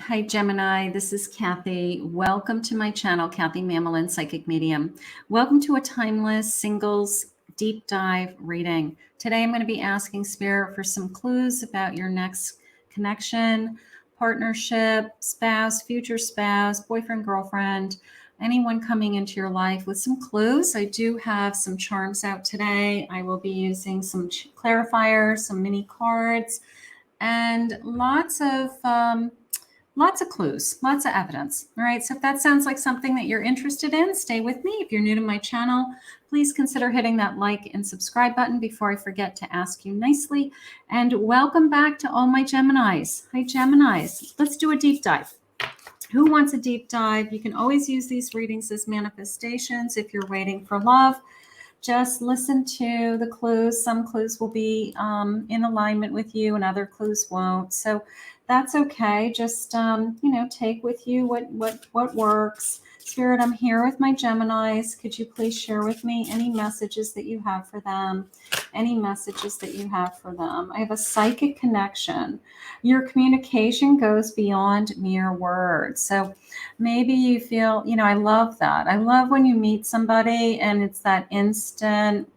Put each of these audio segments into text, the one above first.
Hi, Gemini. This is Kathy. Welcome to my channel, Kathy Mamolen, Psychic Medium. Welcome to a timeless singles deep dive reading. Today, I'm going to be asking Spirit for some clues about your next connection, partnership, spouse, future spouse, boyfriend, girlfriend, anyone coming into your life with some clues. I do have some charms out today. I will be using some clarifiers, some mini cards, and lots of clues, lots of evidence. All right. So if that sounds like something that you're interested in, stay with me. If you're new to my channel, please consider hitting that like and subscribe button before I forget to ask you nicely. And welcome back to all my Geminis. Hi, Geminis. Let's do a deep dive. Who wants a deep dive? You can always use these readings as manifestations if you're waiting for love. Just listen to the clues. Some clues will be in alignment with you and other clues won't. So that's okay. Just, take with you what works. Spirit, I'm here with my Geminis. Could you please share with me any messages that you have for them? Any messages that you have for them? I have a psychic connection. Your communication goes beyond mere words. So maybe you feel, I love that. I love when you meet somebody and it's that instant,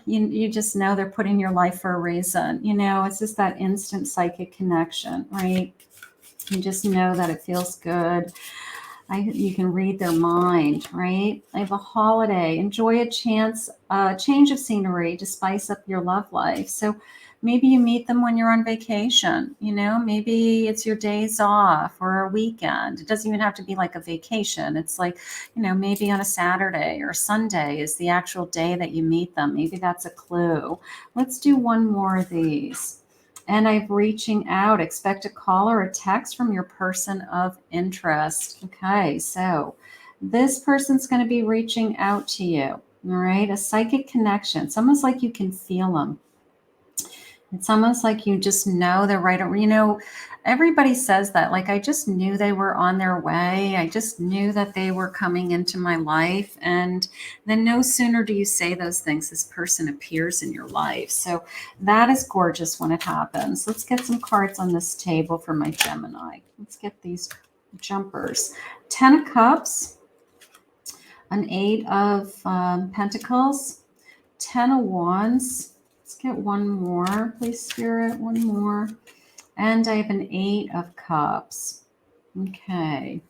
you just know they're put in your life for a reason. It's just that instant psychic connection, right? You just know that it feels good. You can read their mind, right? I have a holiday. Enjoy a change of scenery to spice up your love life. So maybe you meet them when you're on vacation, maybe it's your days off or a weekend. It doesn't even have to be like a vacation. It's like, maybe on a Saturday or Sunday is the actual day that you meet them. Maybe that's a clue. Let's do one more of these. And I'm reaching out. Expect a call or a text from your person of interest. Okay, so this person's going to be reaching out to you. All right, a psychic connection. It's almost like you can feel them. It's almost like you just know they're right. Everybody says that. Like, I just knew they were on their way. I just knew that they were coming into my life. And then no sooner do you say those things, this person appears in your life. So that is gorgeous when it happens. Let's get some cards on this table for my Gemini. Let's get these jumpers. 10 of Cups, an 8 of Pentacles, 10 of Wands. Let's get one more, please, Spirit, one more. And I have an 8 of Cups. Okay.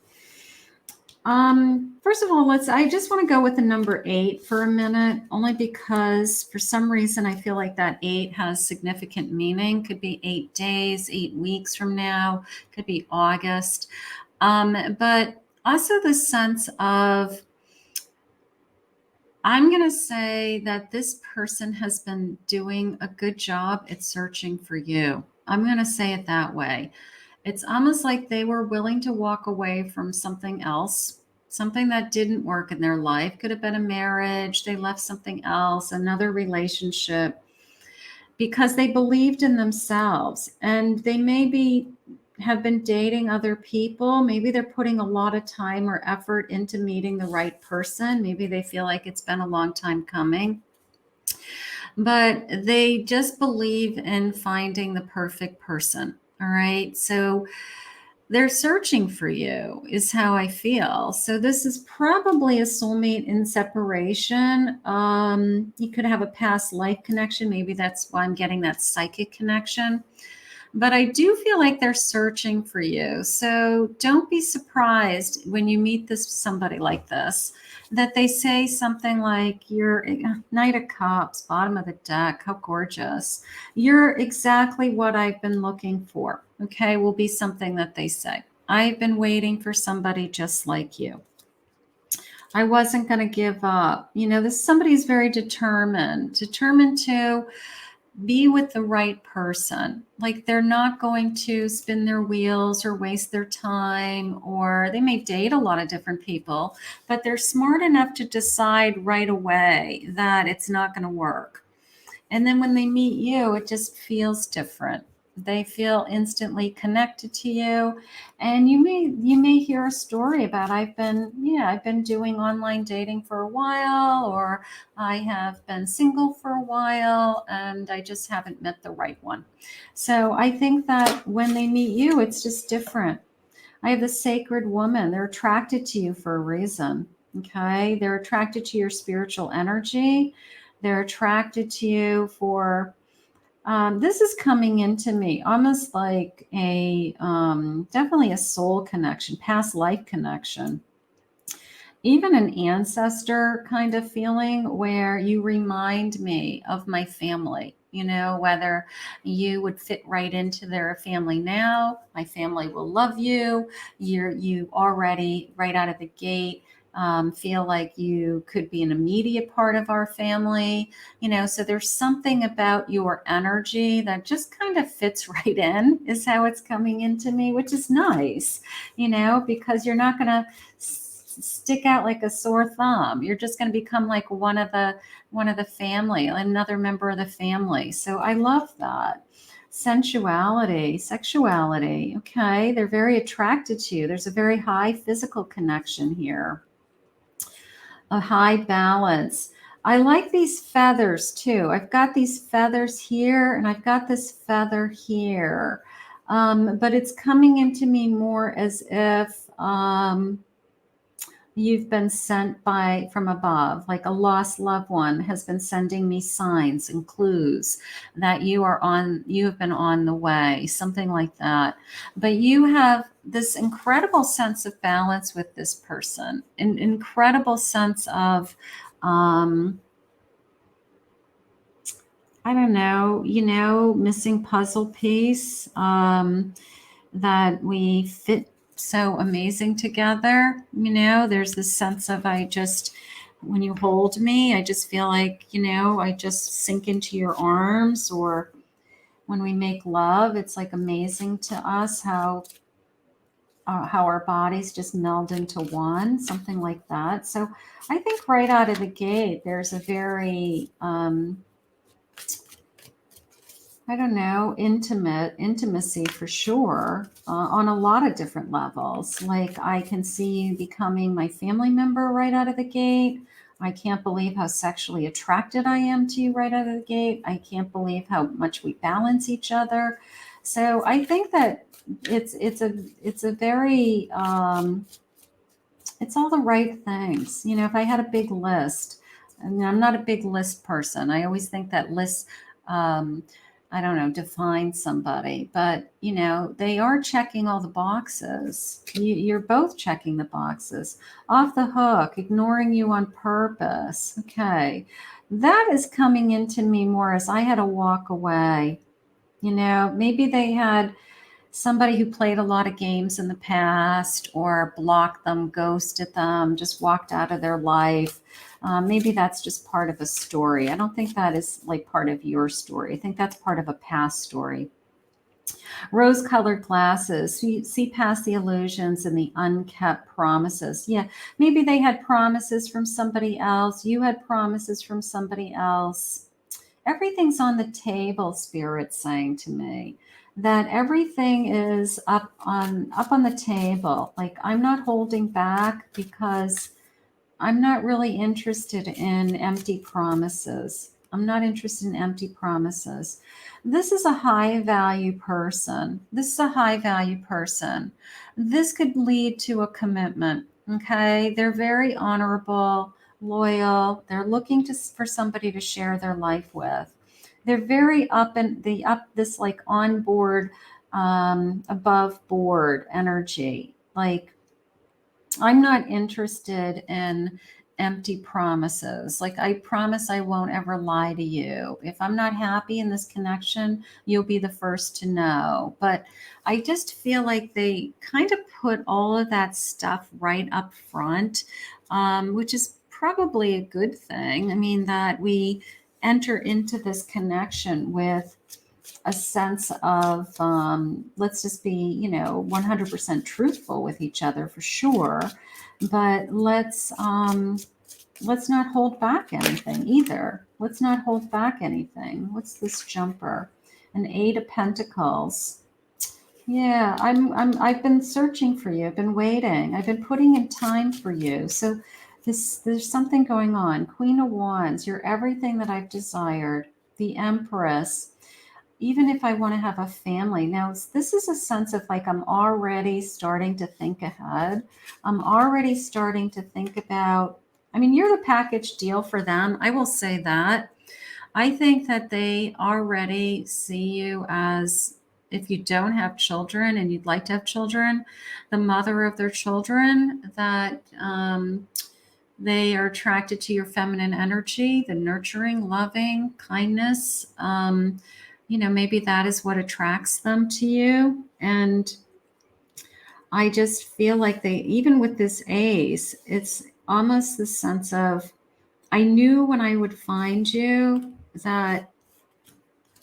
First of all, I just want to go with the number 8 for a minute, only because for some reason I feel like that 8 has significant meaning. Could be 8 days, 8 weeks from now, could be August. But also the sense of, I'm going to say that this person has been doing a good job at searching for you. I'm going to say it that way. It's almost like they were willing to walk away from something else, something that didn't work in their life. Could have been a marriage. They left something else, another relationship, because they believed in themselves. And they maybe have been dating other people. Maybe they're putting a lot of time or effort into meeting the right person. Maybe they feel like it's been a long time coming. But they just believe in finding the perfect person. All right. So they're searching for you is how I feel. So this is probably a soulmate in separation. You could have a past life connection. Maybe that's why I'm getting that psychic connection. But I do feel like they're searching for you. So don't be surprised when you meet somebody like this, that they say something like, you're Knight of Cups, bottom of the deck, how gorgeous. You're exactly what I've been looking for. Okay, will be something that they say. I've been waiting for somebody just like you. I wasn't going to give up. Somebody's very determined to be with the right person. Like, they're not going to spin their wheels or waste their time, or they may date a lot of different people, but they're smart enough to decide right away that it's not going to work. And then when they meet you, it just feels different. They feel instantly connected to you. And you may hear a story about, I've been doing online dating for a while, or I have been single for a while and I just haven't met the right one. So I think that when they meet you, it's just different. I have the sacred woman. They're attracted to you for a reason. Okay. They're attracted to your spiritual energy. They're attracted to you for, this is coming into me almost like a, definitely a soul connection, past life connection, even an ancestor kind of feeling where you remind me of my family. Whether you would fit right into their family now, my family will love you. You already right out of the gate feel like you could be an immediate part of our family. So there's something about your energy that just kind of fits right in, is how it's coming into me, which is nice, because you're not going to stick out like a sore thumb. You're just going to become like one of the family, another member of the family. So I love that. Sensuality, sexuality. Okay. They're very attracted to you. There's a very high physical connection here, a high balance. I like these feathers too. I've got these feathers here and I've got this feather here. But it's coming into me more as if, you've been sent from above, like a lost loved one has been sending me signs and clues that you have been on the way, something like that. But you have this incredible sense of balance with this person, an incredible sense of, I don't know, missing puzzle piece, that we fit so amazing together. There's this sense of, when you hold me, I just feel like, I just sink into your arms. Or when we make love, it's like amazing to us how our bodies just meld into one, something like that. So I think right out of the gate, there's a very, I don't know, intimacy for sure, on a lot of different levels. Like I can see you becoming my family member right out of the gate. I can't believe how sexually attracted I am to you right out of the gate. I can't believe how much we balance each other. So I think that it's a very, it's all the right things. If I had a big list, and I'm not a big list person, I always think that lists, um, I don't know, define somebody, but they are checking all the boxes. You're both checking the boxes. Off the hook, ignoring you on purpose. Okay. That is coming into me more as I had to walk away. Maybe they had somebody who played a lot of games in the past, or blocked them, ghosted them, just walked out of their life. Maybe that's just part of a story. I don't think that is like part of your story. I think that's part of a past story. Rose-colored glasses. You see past the illusions and the unkept promises. Yeah, maybe they had promises from somebody else. You had promises from somebody else. Everything's on the table, Spirit's saying to me that everything is up on the table. Like I'm not holding back, because I'm not really interested in empty promises. I'm not interested in empty promises. This is a high value person. This is a high value person. This could lead to a commitment. Okay. They're very honorable, loyal. They're looking for somebody to share their life with. They're very this like on board, above board energy. Like I'm not interested in empty promises. Like I promise I won't ever lie to you. If I'm not happy in this connection, you'll be the first to know. But I just feel like they kind of put all of that stuff right up front, which is probably a good thing. I mean, that we enter into this connection with a sense of, let's just be 100% truthful with each other for sure, but let's not hold back anything either. Let's not hold back anything. What's this jumper? An 8 of Pentacles. Yeah, I've been searching for you. I've been waiting. I've been putting in time for you. So there's something going on. Queen of Wands, you're everything that I've desired. The Empress. Even if I want to have a family. Now, this is a sense of like I'm already starting to think ahead. I'm already starting to think about, I mean, you're the package deal for them. I will say that. I think that they already see you as, if you don't have children and you'd like to have children, the mother of their children, that they are attracted to your feminine energy, the nurturing, loving, kindness. Maybe that is what attracts them to you. And I just feel like they, even with this ace, it's almost the sense of, I knew when I would find you that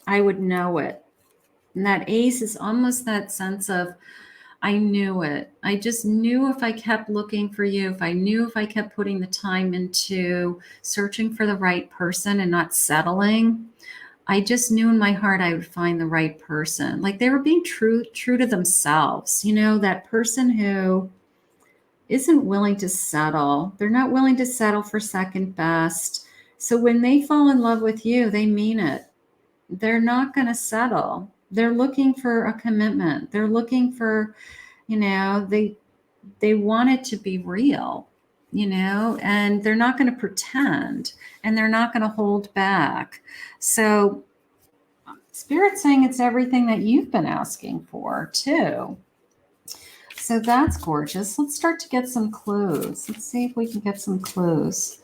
I would know it. And that ace is almost that sense of, I knew it. I just knew if I kept looking for you, if I kept putting the time into searching for the right person and not settling, I just knew in my heart I would find the right person. Like they were being true to themselves. That person who isn't willing to settle. They're not willing to settle for second best. So when they fall in love with you, they mean it. They're not going to settle. They're looking for a commitment. They're looking for, they want it to be real, and they're not going to pretend, and they're not going to hold back. So Spirit's saying it's everything that you've been asking for too. So that's gorgeous. Let's start to get some clues. Let's see if we can get some clues.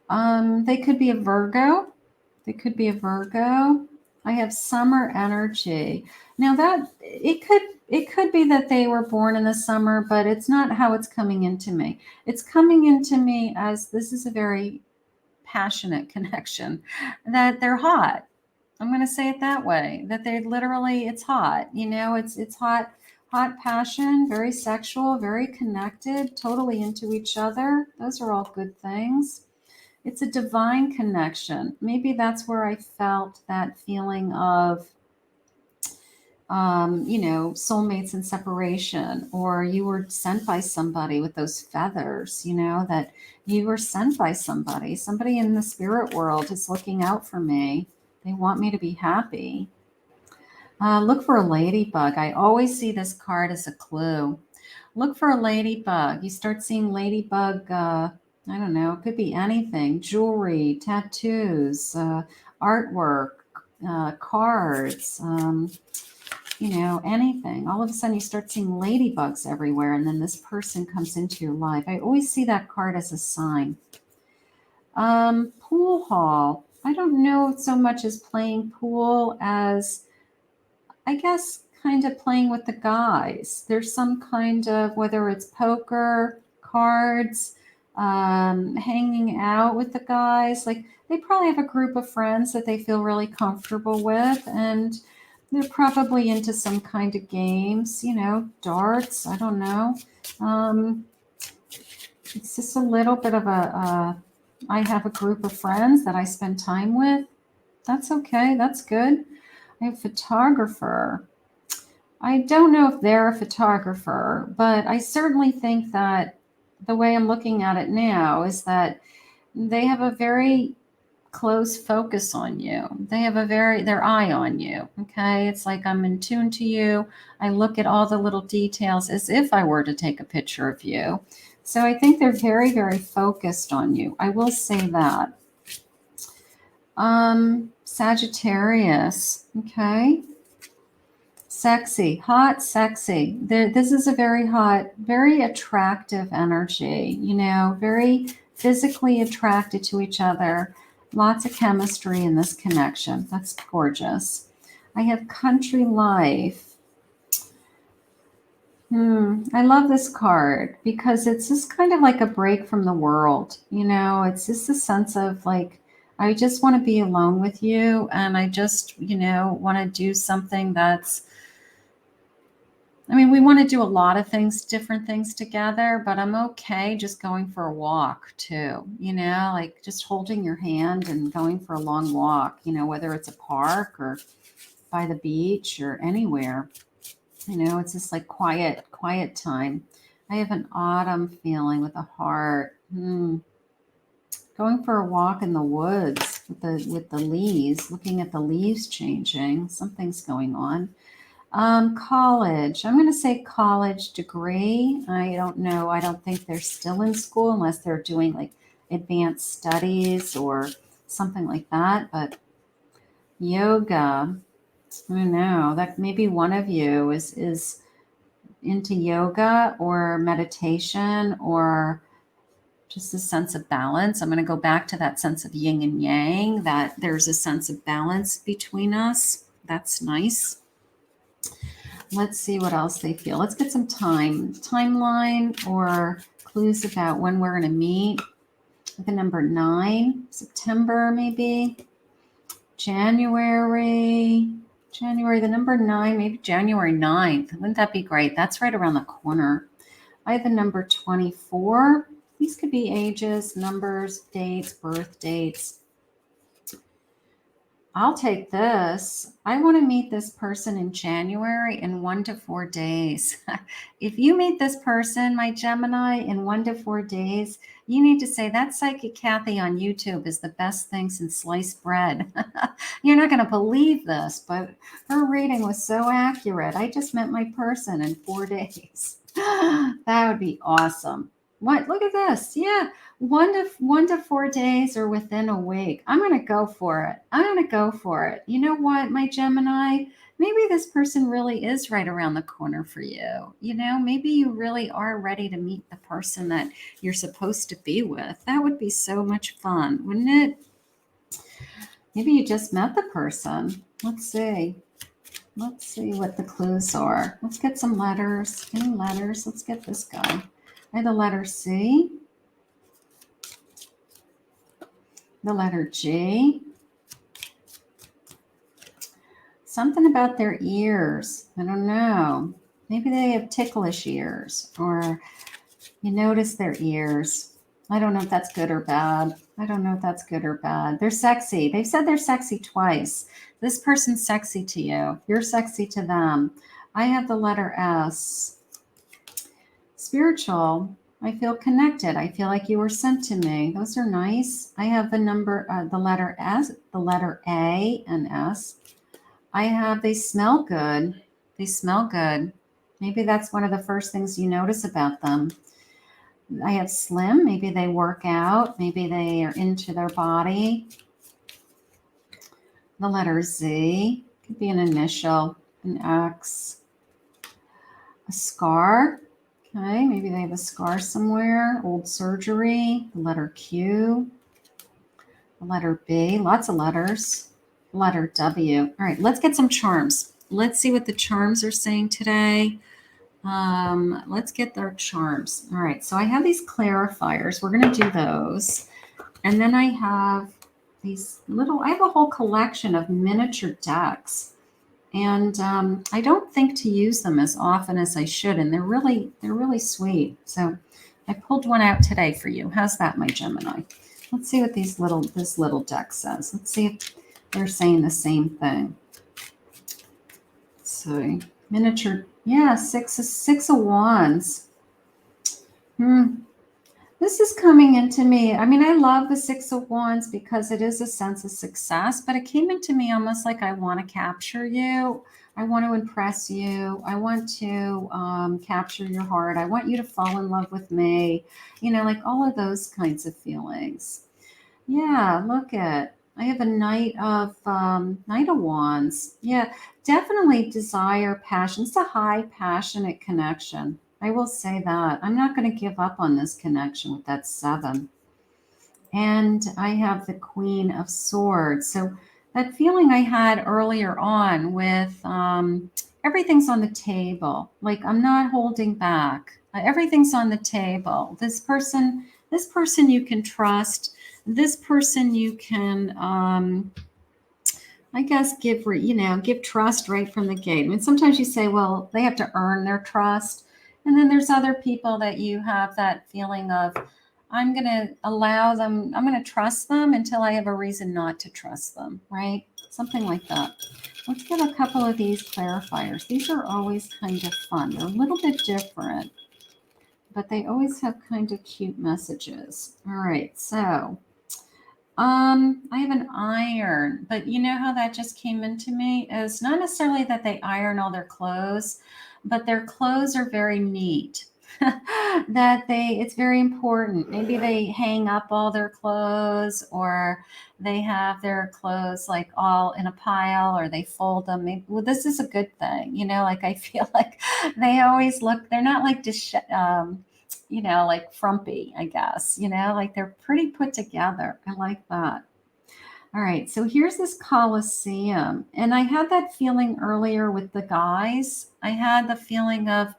They could be a Virgo. I have summer energy. Now that it could be that they were born in the summer, but it's not how it's coming into me. It's coming into me as this is a very passionate connection, that they're hot. I'm going to say it that way, that they literally, it's hot, it's hot, passion, very sexual, very connected, totally into each other. Those are all good things. It's a divine connection. Maybe that's where I felt that feeling of, soulmates and separation, or you were sent by somebody with those feathers, that you were sent by somebody in the spirit world is looking out for me. They want me to be happy. Look for a ladybug. I always see this card as a clue. Look for a ladybug. You start seeing ladybug, I don't know, it could be anything, jewelry, tattoos, artwork, cards, anything. All of a sudden you start seeing ladybugs everywhere, and then this person comes into your life. I always see that card as a sign. Pool hall. I don't know so much as playing pool as, I guess, kind of playing with the guys. There's some kind of, whether it's poker, cards, hanging out with the guys. Like they probably have a group of friends that they feel really comfortable with, and they're probably into some kind of games, darts. I don't know. It's just a little bit of I have a group of friends that I spend time with. That's okay. That's good. I have a photographer. I don't know if they're a photographer, but I certainly think that the way I'm looking at it now is that they have a very close focus on you. They have their eye on you. Okay. It's like I'm in tune to you. I look at all the little details as if I were to take a picture of you. So I think they're very, very focused on you. I will say that. Sagittarius. Okay. Sexy, hot, sexy. This is a very hot, very attractive energy, very physically attracted to each other. Lots of chemistry in this connection. That's gorgeous. I have country life. I love this card because it's just kind of like a break from the world. It's just a sense of like, I just want to be alone with you. And I just, want to do something that's, we want to do a lot of things, different things together, but I'm okay just going for a walk too, like just holding your hand and going for a long walk, whether it's a park or by the beach or anywhere. You know, it's just like quiet time. I have an autumn feeling with a heart. Going for a walk in the woods with the leaves, looking at the leaves changing. Something's going on. College. I'm going to say college degree. I don't know. I don't think they're still in school unless they're doing like advanced studies or something like that. But yoga. I don't know. That maybe one of you is into yoga or meditation or just a sense of balance. I'm going to go back to that sense of yin and yang, that there's a sense of balance between us. That's nice. Let's see what else they feel. Let's get some timeline or clues about when we're going to meet. The number 9, September maybe, January, the number 9, maybe January 9th. Wouldn't that be great? That's right around the corner. I have the number 24. These could be ages, numbers, dates, birth dates. I'll take this. I want to meet this person in January in 1 to 4 days. If you meet this person, my Gemini, in 1 to 4 days, you need to say that Psychic Kathy on YouTube is the best thing since sliced bread. You're not going to believe this, but her reading was so accurate. I just met my person in 4 days. That would be awesome. What? Look at this. Yeah. 1 to 4 days or within a week. I'm going to go for it. You know what, my Gemini? Maybe this person really is right around the corner for you. You know, maybe you really are ready to meet the person that you're supposed to be with. That would be so much fun, wouldn't it? Maybe you just met the person. Let's see what the clues are. Let's get some letters. Any letters? Let's get this guy. I have the letter C, the letter G. Something about their ears. I don't know. Maybe they have ticklish ears, or you notice their ears. I don't know if that's good or bad. They're sexy. They've said they're sexy twice. This person's sexy to you. You're sexy to them. I have the letter S. Spiritual. I feel connected. I feel like you were sent to me. Those are nice. I have the letter S, the letter A and S. I have, they smell good. Maybe that's one of the first things you notice about them. I have slim. Maybe they work out. Maybe they are into their body. The letter Z could be an initial, an X. A scar. Okay, maybe they have a scar somewhere. Old surgery. The letter Q. The letter B. Lots of letters. The letter W. All right, let's get some charms. Let's see what the charms are saying today. Let's get their charms. All right, so I have these clarifiers. We're going to do those. And then I have these I have a whole collection of miniature decks. And I don't think to use them as often as I should. And they're really sweet. So I pulled one out today for you. How's that, my Gemini? Let's see what this little deck says. Let's see if they're saying the same thing. Let's see. Miniature. Yeah, six of wands. This is coming into me. I mean, I love the 6 of wands because it is a sense of success, but it came into me almost like I want to capture you. I want to impress you. I want to capture your heart. I want you to fall in love with me. You know, like all of those kinds of feelings. Yeah, look at. I have a Knight of Wands. Yeah, definitely desire, passion. It's a high passionate connection. I will say that. I'm not going to give up on this connection with that 7. And I have the Queen of Swords. So that feeling I had earlier on with everything's on the table. Like I'm not holding back. Everything's on the table. This person you can trust. This person you can, I guess, give trust right from the gate. I mean, sometimes you say, well, they have to earn their trust. And then there's other people that you have that feeling of, I'm going to allow them, I'm going to trust them until I have a reason not to trust them, right? something like that. Let's get a couple of these clarifiers. These are always kind of fun. They're a little bit different, but they always have kind of cute messages. All right, so I have an iron, but you know how that just came into me is not necessarily that they iron all their clothes, but their clothes are very neat. That it's very important. Maybe they hang up all their clothes, or they have their clothes like all in a pile, or they fold them. Maybe, well, this is a good thing, like I feel like they always look, they're not like like frumpy, I guess, like they're pretty put together. I like that. All right, so here's this Colosseum. And I had that feeling earlier with the guys. I had the feeling of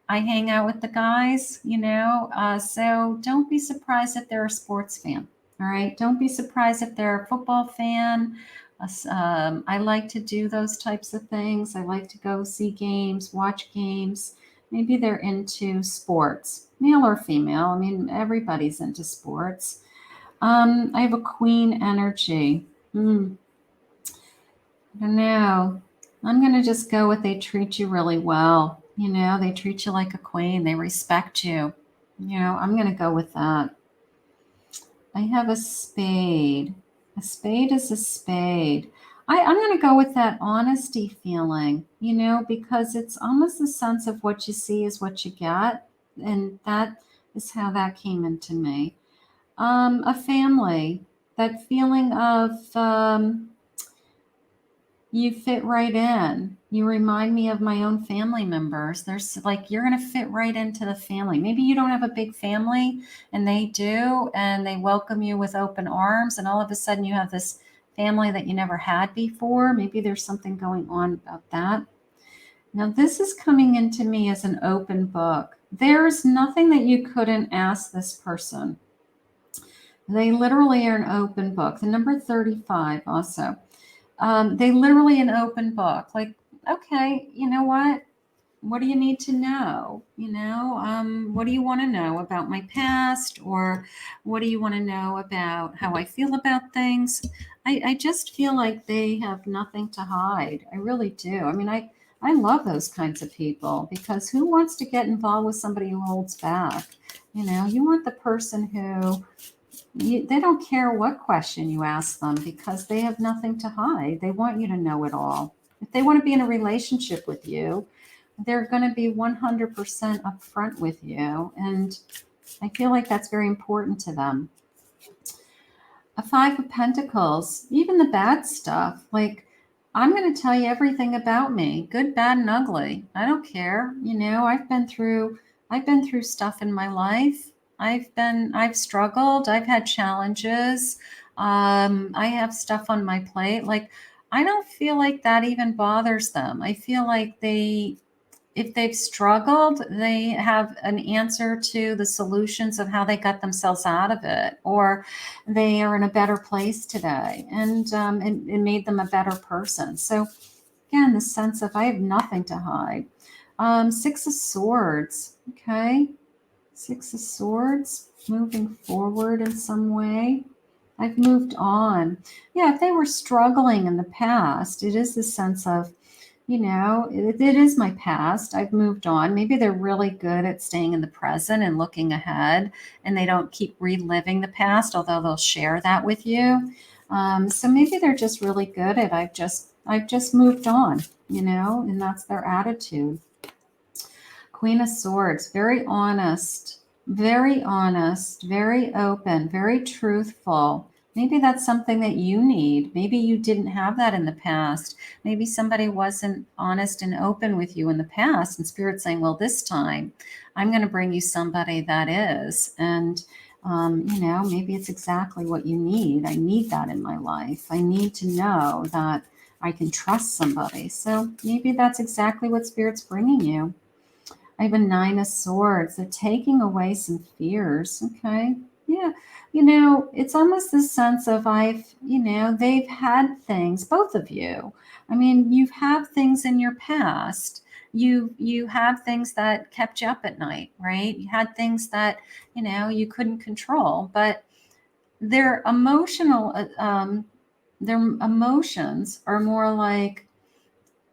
I hang out with the guys, so don't be surprised if they're a sports fan. All right, don't be surprised if they're a football fan. I like to do those types of things. I like to go see games, watch games. Maybe they're into sports, male or female. I mean, everybody's into sports. I have a queen energy. I don't know. I'm going to just go with they treat you really well. They treat you like a queen. They respect you. I'm going to go with that. I have a spade. A spade is a spade. I'm going to go with that honesty feeling, because it's almost the sense of what you see is what you get. And that is how that came into me. A family, that feeling of you fit right in. You remind me of my own family members. There's like, you're going to fit right into the family. Maybe you don't have a big family and they do, and they welcome you with open arms. And all of a sudden you have this family that you never had before. Maybe there's something going on about that. Now, this is coming into me as an open book. There's nothing that you couldn't ask this person. They literally are an open book. The number 35 also. They literally an open book. Like, okay, you know what? What do you need to know? What do you want to know about my past? Or what do you want to know about how I feel about things? I just feel like they have nothing to hide. I really do. I mean, I love those kinds of people, because who wants to get involved with somebody who holds back? You want the person who they don't care what question you ask them, because they have nothing to hide. They want you to know it all. If they want to be in a relationship with you, they're going to be 100% upfront with you. And I feel like that's very important to them. A 5 of Pentacles, even the bad stuff. Like, I'm going to tell you everything about me, good, bad, and ugly. I don't care. I've been through stuff in my life. I've struggled. I've had challenges. I have stuff on my plate. Like, I don't feel like that even bothers them. I feel like if they've struggled, they have an answer to the solutions of how they got themselves out of it, or they are in a better place today, and it made them a better person. So again, the sense of I have nothing to hide. 6 of Swords. Okay. 6 of Swords, moving forward in some way. I've moved on. Yeah, if they were struggling in the past, it is the sense of, it is my past. I've moved on. Maybe they're really good at staying in the present and looking ahead, and they don't keep reliving the past, although they'll share that with you. So maybe they're just really good at I've just moved on, and that's their attitude. Queen of Swords, very honest, very open, very truthful. Maybe that's something that you need. Maybe you didn't have that in the past. Maybe somebody wasn't honest and open with you in the past, and Spirit's saying, well, this time I'm going to bring you somebody that is. And, maybe it's exactly what you need. I need that in my life. I need to know that I can trust somebody. So maybe that's exactly what Spirit's bringing you. I have a 9 of Swords. They're taking away some fears. Okay. Yeah. It's almost this sense of they've had things, both of you. I mean, you have things in your past. You have things that kept you up at night, right? You had things that, you couldn't control, but they're emotional their emotions are more like,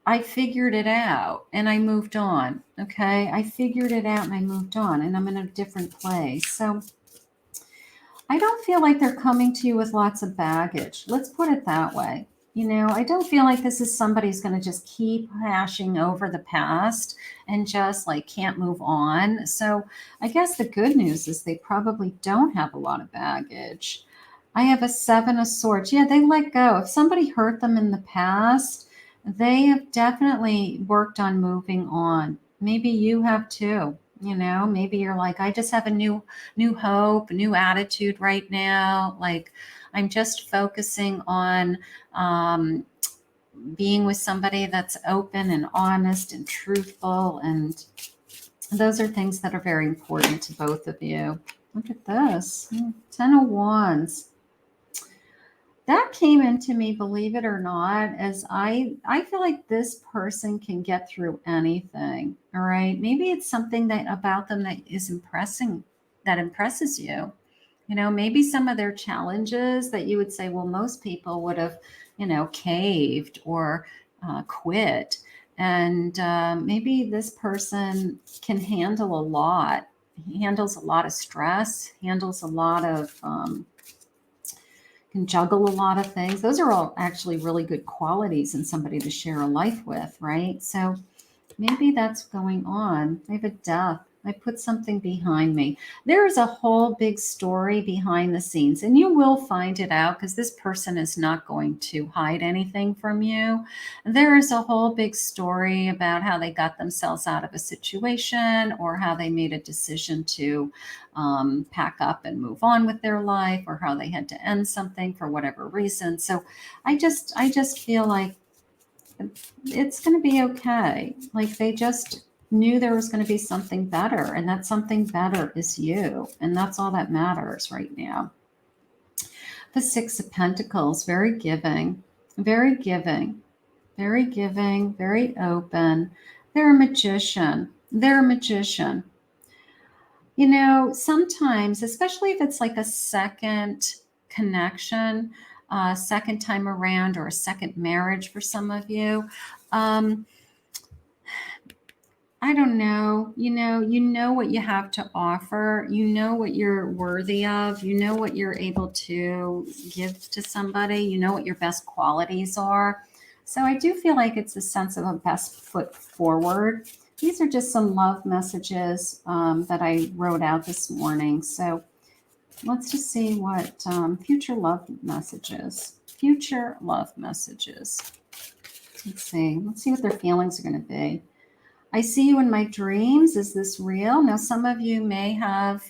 I figured it out and I moved on. Okay. I figured it out and I moved on and I'm in a different place. So I don't feel like they're coming to you with lots of baggage. Let's put it that way. I don't feel like this is somebody who's going to just keep hashing over the past and just like can't move on. So I guess the good news is they probably don't have a lot of baggage. I have a 7 of Swords. Yeah, they let go. If somebody hurt them in the past, they have definitely worked on moving on. Maybe you have too. Maybe you're like, I just have a new hope, a new attitude right now. Like I'm just focusing on being with somebody that's open and honest and truthful. And those are things that are very important to both of you. Look at this. 10 of Wands. That came into me, believe it or not, as I feel like this person can get through anything. All right. Maybe it's something that about them that impresses you. Maybe some of their challenges that you would say, well, most people would have, caved or quit. And maybe this person can handle a lot, handles a lot of stress, handles a lot of, can juggle a lot of things. Those are all actually really good qualities in somebody to share a life with, right? So maybe that's going on. I have a death. I put something behind me. There is a whole big story behind the scenes, and you will find it out because this person is not going to hide anything from you. There is a whole big story about how they got themselves out of a situation or how they made a decision to pack up and move on with their life, or how they had to end something for whatever reason. So I just feel like it's going to be okay. Like they just knew there was going to be something better, and that something better is you. And that's all that matters right now. The 6 of Pentacles, very giving, very giving, very giving, very open. They're a magician. They're a magician. Sometimes, especially if it's like a second connection, second time around, or a second marriage for some of you, I don't know. You know what you have to offer. You know what you're worthy of. You know what you're able to give to somebody. You know what your best qualities are. So I do feel like it's a sense of a best foot forward. These are just some love messages that I wrote out this morning. So let's just see what future love messages. Future love messages. Let's see. Let's see what their feelings are going to be. I see you in my dreams. Is this real? Now, some of you may have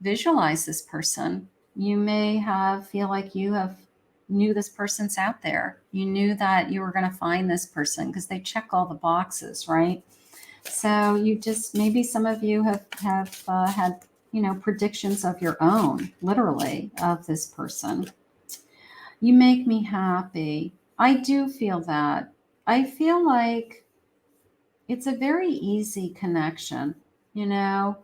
visualized this person. You may feel like you knew this person's out there. You knew that you were going to find this person because they check all the boxes, right? So you just, maybe some of you have had, predictions of your own, literally, of this person. You make me happy. I do feel that. I feel like it's a very easy connection. Not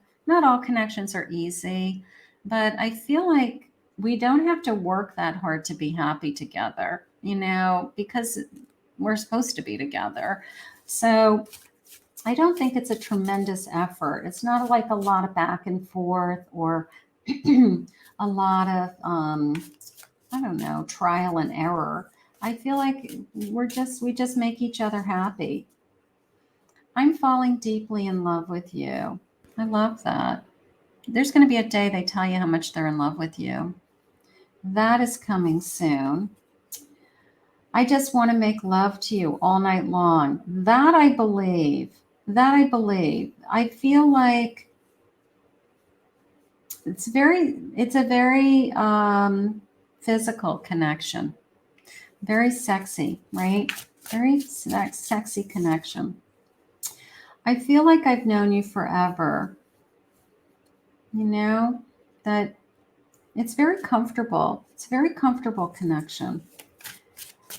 all connections are easy, but I feel like we don't have to work that hard to be happy together, because we're supposed to be together. So I don't think it's a tremendous effort. It's not like a lot of back and forth or a lot of, I don't know, trial and error. I feel like we just make each other happy. I'm falling deeply in love with you. I love that. There's going to be a day they tell you how much they're in love with you. That is coming soon. I just want to make love to you all night long. That I believe. That I believe. I feel like it's a very physical connection. Very sexy, right? Very sexy connection. I feel like I've known you forever. That it's very comfortable. It's a very comfortable connection.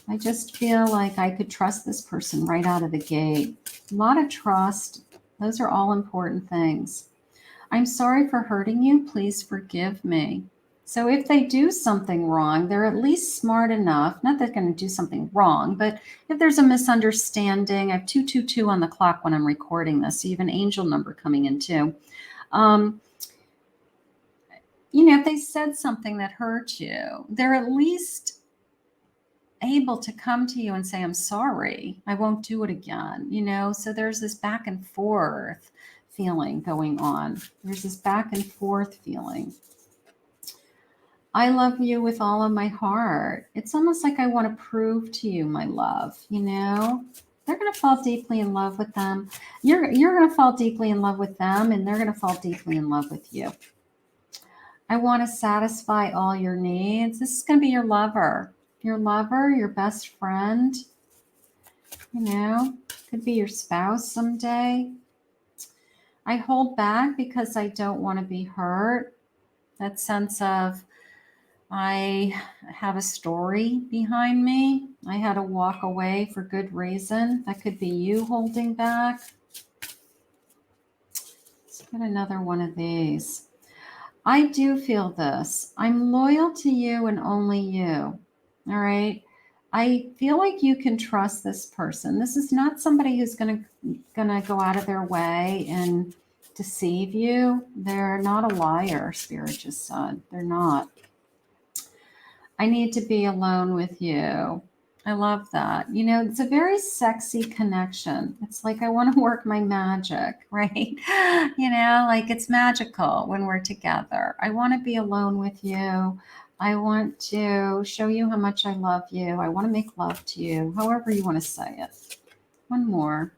I just feel like I could trust this person right out of the gate. A lot of trust. Those are all important things. I'm sorry for hurting you. Please forgive me. So if they do something wrong, they're at least smart enough, not that they're going to do something wrong, but if there's a misunderstanding, I have 222 on the clock when I'm recording this. So you have an angel number coming in too. If they said something that hurt you, they're at least able to come to you and say, I'm sorry, I won't do it again. So there's this back and forth feeling going on. There's this back and forth feeling. I love you with all of my heart. It's almost like I want to prove to you my love, They're going to fall deeply in love with them. You're going to fall deeply in love with them, and they're going to fall deeply in love with you. I want to satisfy all your needs. This is going to be your lover, your best friend, could be your spouse someday. I hold back because I don't want to be hurt. That sense of, I have a story behind me. I had to walk away for good reason. That could be you holding back. Let's get another one of these. I do feel this. I'm loyal to you and only you. All right. I feel like you can trust this person. This is not somebody who's gonna go out of their way and deceive you. They're not a liar, Spirit just said. They're not. I need to be alone with you. I love that. It's a very sexy connection. It's like I want to work my magic, right? Like it's magical when we're together. I want to be alone with you. I want to show you how much I love you. I want to make love to you, however you want to say it. One more.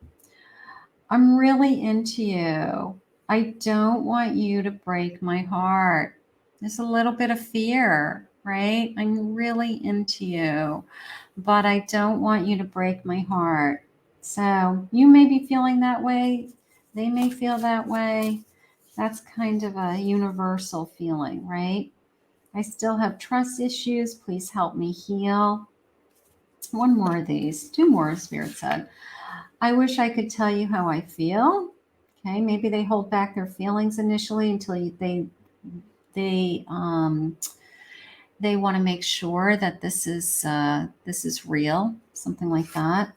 I'm really into you. I don't want you to break my heart. There's a little bit of fear, right? I'm really into you, but I don't want you to break my heart. So you may be feeling that way. They may feel that way. That's kind of a universal feeling, right? I still have trust issues. Please help me heal. One more of these. Two more, Spirit said. I wish I could tell you how I feel. Okay, maybe they hold back their feelings initially until they want to make sure that this is real, something like that.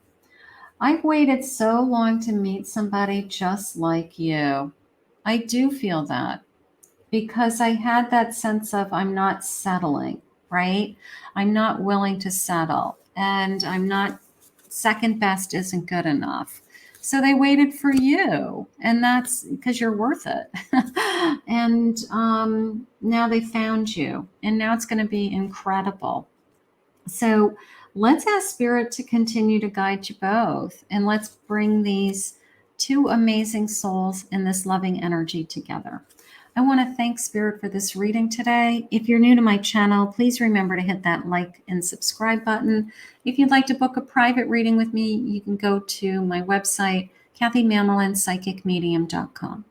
I've waited so long to meet somebody just like you. I do feel that because I had that sense of I'm not settling, right? I'm not willing to settle, and I'm not, second best isn't good enough. So they waited for you, and that's because you're worth it. And now they found you, and now it's going to be incredible. So let's ask Spirit to continue to guide you both, and let's bring these two amazing souls in this loving energy together. I want to thank Spirit for this reading today. If you're new to my channel, please remember to hit that like and subscribe button. If you'd like to book a private reading with me, you can go to my website, KathyMamolen, psychicmedium.com.